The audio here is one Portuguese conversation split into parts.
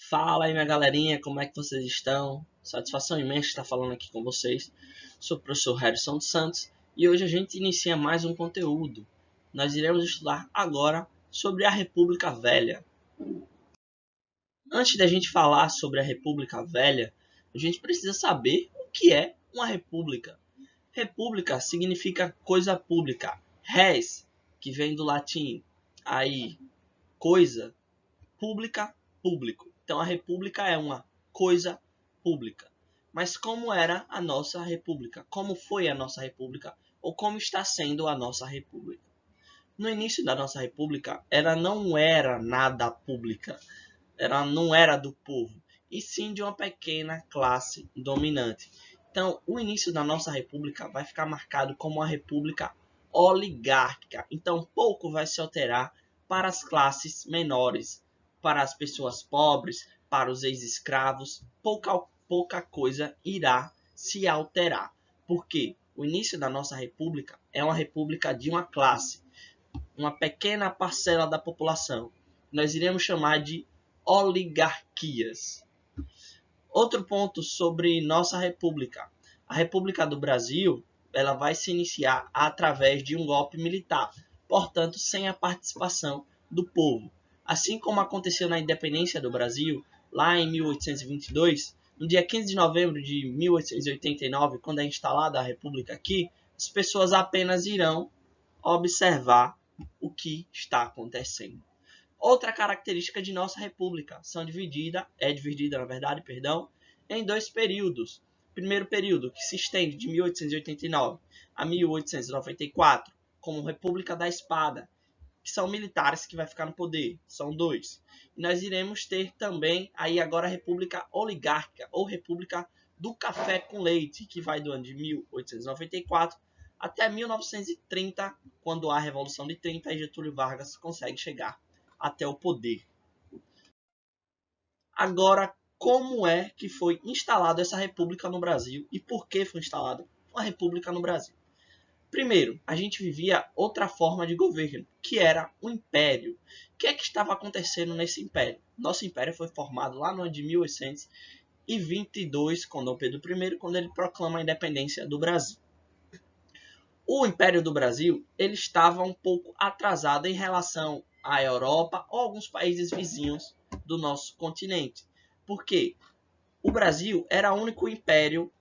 Fala aí, minha galerinha, como é que vocês estão? Satisfação imensa estar falando aqui com vocês. Sou o professor Harrison dos Santos e hoje a gente inicia mais um conteúdo. Nós iremos estudar agora sobre a República Velha. Antes da gente falar sobre a República Velha, a gente precisa saber o que é uma república. República significa coisa pública. Res, que vem do latim, aí, coisa, pública, público. Então a república é uma coisa pública. Mas como era a nossa república? Como foi a nossa república? Ou como está sendo a nossa república? No início da nossa república, ela não era nada pública. Ela não era do povo, e sim de uma pequena classe dominante. Então, o início da nossa república vai ficar marcado como uma república oligárquica. Então, pouco vai se alterar para as classes menores, para as pessoas pobres, para os ex-escravos. Pouca coisa irá se alterar. Porque o início da nossa república é uma república de uma classe, uma pequena parcela da população. Nós iremos chamar de oligarquias. Outro ponto sobre nossa república. A República do Brasil, ela vai se iniciar através de um golpe militar, portanto, sem a participação do povo. Assim como aconteceu na independência do Brasil, lá em 1822, no dia 15 de novembro de 1889, quando é instalada a República aqui, as pessoas apenas irão observar o que está acontecendo. Outra característica de nossa república é dividida, na verdade, em dois períodos. Primeiro período, que se estende de 1889 a 1894, como República da Espada, que são militares que vai ficar no poder, são dois. E nós iremos ter também aí agora a República Oligárquica, ou República do Café com Leite, que vai do ano de 1894 até 1930, quando há a Revolução de 30 e Getúlio Vargas consegue chegar até o poder. Agora, como é que foi instalada essa república no Brasil e por que foi instalada uma república no Brasil? Primeiro, a gente vivia outra forma de governo, que era o império. O que é que estava acontecendo nesse império? Nosso império foi formado lá no ano de 1822, com Dom Pedro I, quando ele proclama a independência do Brasil. O Império do Brasil ele estava um pouco atrasado em relação à Europa ou alguns países vizinhos do nosso continente. Porque o Brasil era o único império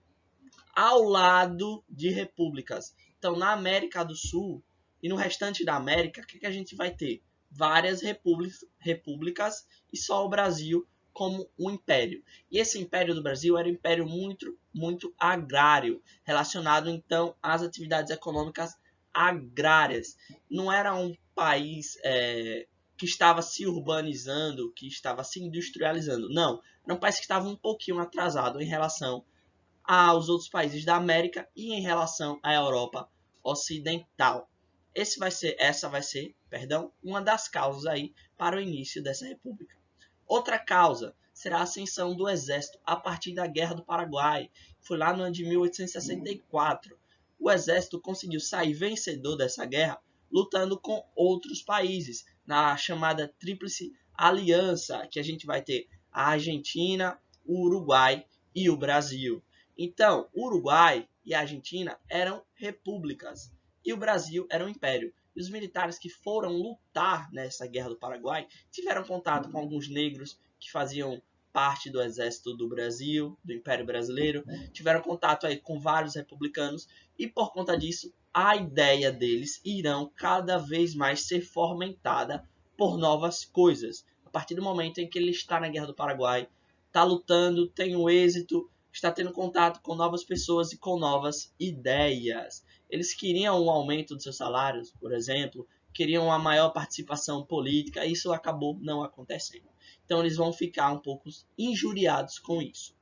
ao lado de repúblicas. Então, na América do Sul e no restante da América, o que a gente vai ter? Várias repúblicas e só o Brasil como um império. E esse império do Brasil era um império muito agrário, relacionado então às atividades econômicas agrárias. Não era um país que estava se urbanizando, que estava se industrializando. Não, era um país que estava um pouquinho atrasado em relação aos outros países da América e em relação à Europa Ocidental. Essa vai ser, uma das causas aí para o início dessa república. Outra causa será a ascensão do exército a partir da Guerra do Paraguai. Foi lá no ano de 1864. O exército conseguiu sair vencedor dessa guerra lutando com outros países, na chamada Tríplice Aliança, que a gente vai ter a Argentina, o Uruguai e o Brasil. Então, o Uruguai e a Argentina eram repúblicas e o Brasil era um império. E os militares que foram lutar nessa Guerra do Paraguai tiveram contato com alguns negros que faziam parte do exército do Brasil, do Império Brasileiro, tiveram contato aí com vários republicanos e por conta disso a ideia deles irão cada vez mais ser fomentada por novas coisas. A partir do momento em que ele está na Guerra do Paraguai, está lutando, tem um êxito, está tendo contato com novas pessoas e com novas ideias. Eles queriam um aumento dos seus salários, por exemplo, queriam uma maior participação política, e isso acabou não acontecendo. Então eles vão ficar um pouco injuriados com isso.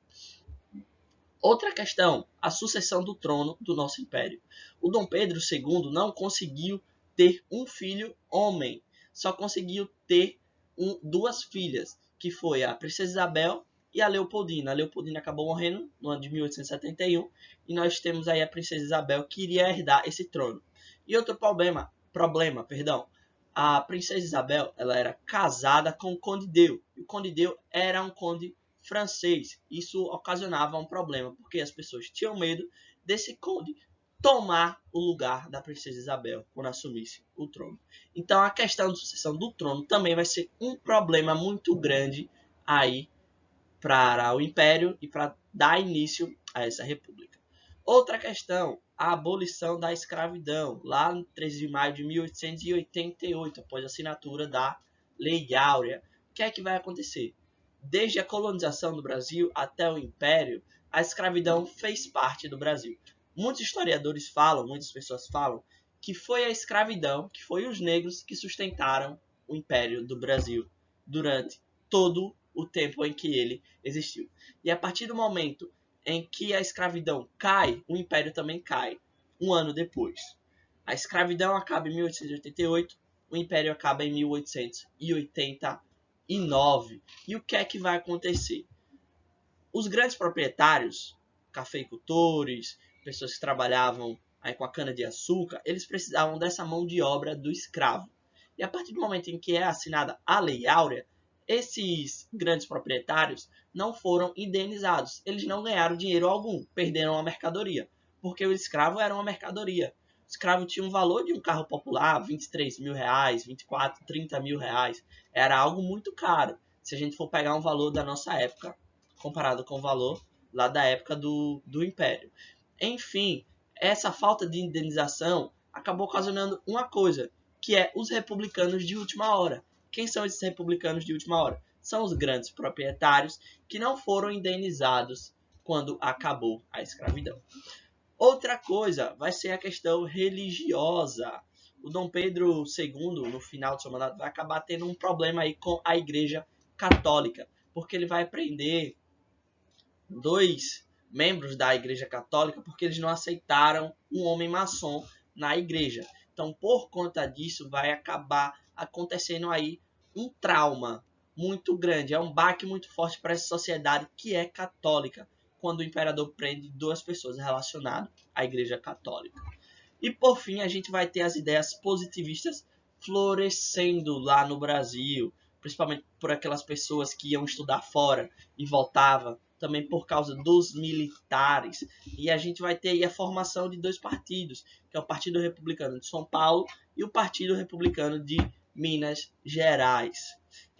Outra questão, a sucessão do trono do nosso império. O Dom Pedro II não conseguiu ter um filho homem, só conseguiu ter duas filhas, que foi a Princesa Isabel e a Leopoldina. A Leopoldina acabou morrendo no ano de 1871 e nós temos aí a Princesa Isabel que iria herdar esse trono. E outro problema, A princesa Isabel, ela era casada com o Conde Deu. E o Conde Deu era um conde francês. Isso ocasionava um problema, porque as pessoas tinham medo desse conde tomar o lugar da princesa Isabel quando assumisse o trono. Então a questão de sucessão do trono também vai ser um problema muito grande aí para o Império e para dar início a essa república. Outra questão, a abolição da escravidão, lá no 13 de maio de 1888, após a assinatura da Lei Áurea. O que é que vai acontecer? Desde a colonização do Brasil até o Império, a escravidão fez parte do Brasil. Muitos historiadores falam, muitas pessoas falam, que foi a escravidão, que foi os negros que sustentaram o Império do Brasil durante todo o tempo em que ele existiu. E a partir do momento em que a escravidão cai, o Império também cai, um ano depois. A escravidão acaba em 1888, o Império acaba em 1889. E o que é que vai acontecer? Os grandes proprietários, cafeicultores, pessoas que trabalhavam aí com a cana-de-açúcar, eles precisavam dessa mão de obra do escravo. E a partir do momento em que é assinada a Lei Áurea, esses grandes proprietários não foram indenizados. Eles não ganharam dinheiro algum, perderam a mercadoria, porque o escravo era uma mercadoria. O escravo tinha um valor de um carro popular, 23 mil reais, 24, 30 mil reais. Era algo muito caro. Se a gente for pegar um valor da nossa época, comparado com o valor lá da época do Império. Enfim, essa falta de indenização acabou ocasionando uma coisa, que é os republicanos de última hora. Quem são esses republicanos de última hora? São os grandes proprietários que não foram indenizados quando acabou a escravidão. Outra coisa vai ser a questão religiosa. O Dom Pedro II, no final do seu mandato, vai acabar tendo um problema aí com a Igreja Católica, porque ele vai prender 2 membros da Igreja Católica porque eles não aceitaram um homem maçom na igreja. Então, por conta disso, vai acabar acontecendo aí um trauma muito grande, é um baque muito forte para essa sociedade que é católica, quando o imperador prende 2 pessoas relacionadas à Igreja Católica. E por fim, a gente vai ter as ideias positivistas florescendo lá no Brasil, principalmente por aquelas pessoas que iam estudar fora e voltavam, também por causa dos militares. E a gente vai ter aí a formação de 2 partidos, que é o Partido Republicano de São Paulo e o Partido Republicano de Minas Gerais.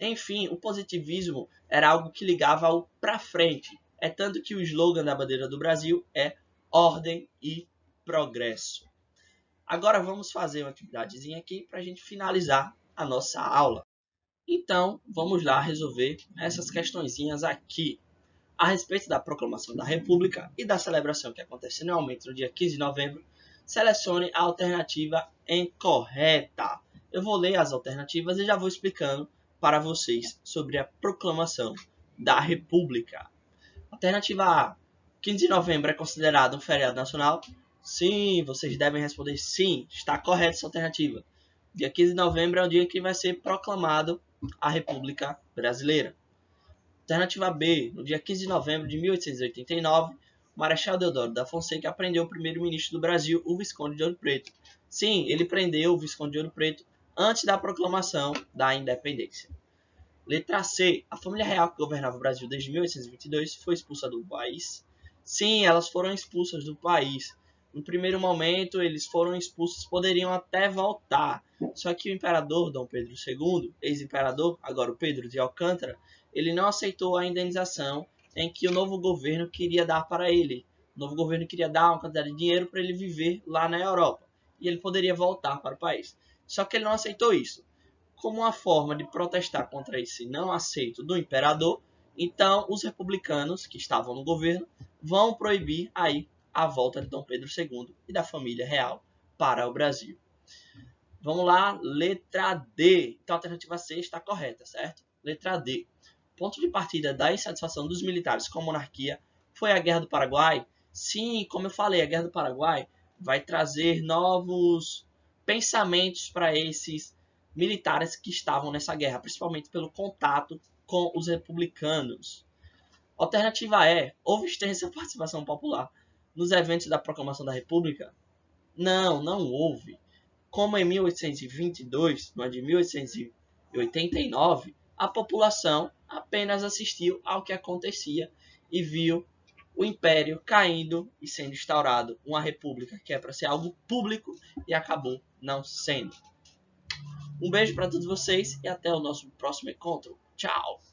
Enfim, o positivismo era algo que ligava ao para frente. É tanto que o slogan da bandeira do Brasil é ordem e progresso. Agora vamos fazer uma atividadezinha aqui para a gente finalizar a nossa aula. Então, vamos lá resolver essas questõezinhas aqui. A respeito da proclamação da República e da celebração que acontece anualmente no dia 15 de novembro, selecione a alternativa incorreta. Eu vou ler as alternativas e já vou explicando para vocês sobre a proclamação da República. Alternativa A. 15 de novembro é considerado um feriado nacional? Sim, vocês devem responder sim. Está correta essa alternativa. Dia 15 de novembro é o dia que vai ser proclamado a República Brasileira. Alternativa B. No dia 15 de novembro de 1889, o Marechal Deodoro da Fonseca prendeu o primeiro-ministro do Brasil, o Visconde de Ouro Preto. Sim, ele prendeu o Visconde de Ouro Preto antes da proclamação da independência. Letra C. A família real que governava o Brasil desde 1822 foi expulsa do país? Sim, elas foram expulsas do país. No primeiro momento, eles foram expulsos, poderiam até voltar. Só que o imperador Dom Pedro II, ex-imperador, agora o Pedro de Alcântara, ele não aceitou a indenização em que o novo governo queria dar para ele. O novo governo queria dar uma quantidade de dinheiro para ele viver lá na Europa. E ele poderia voltar para o país. Só que ele não aceitou isso. Como uma forma de protestar contra esse não aceito do imperador, então os republicanos que estavam no governo vão proibir aí a volta de Dom Pedro II e da família real para o Brasil. Vamos lá, letra D. Então a alternativa C está correta, certo? Letra D. Ponto de partida da insatisfação dos militares com a monarquia foi a Guerra do Paraguai? Sim, como eu falei, a Guerra do Paraguai vai trazer novos pensamentos para esses militares que estavam nessa guerra, principalmente pelo contato com os republicanos. Alternativa E. Houve extensa participação popular nos eventos da proclamação da República? Não, não houve. como em 1822, no ano de 1889, a população apenas assistiu ao que acontecia e viu o império caindo e sendo instaurado uma república que é para ser algo público e acabou não sendo. Um beijo para todos vocês e até o nosso próximo encontro. Tchau!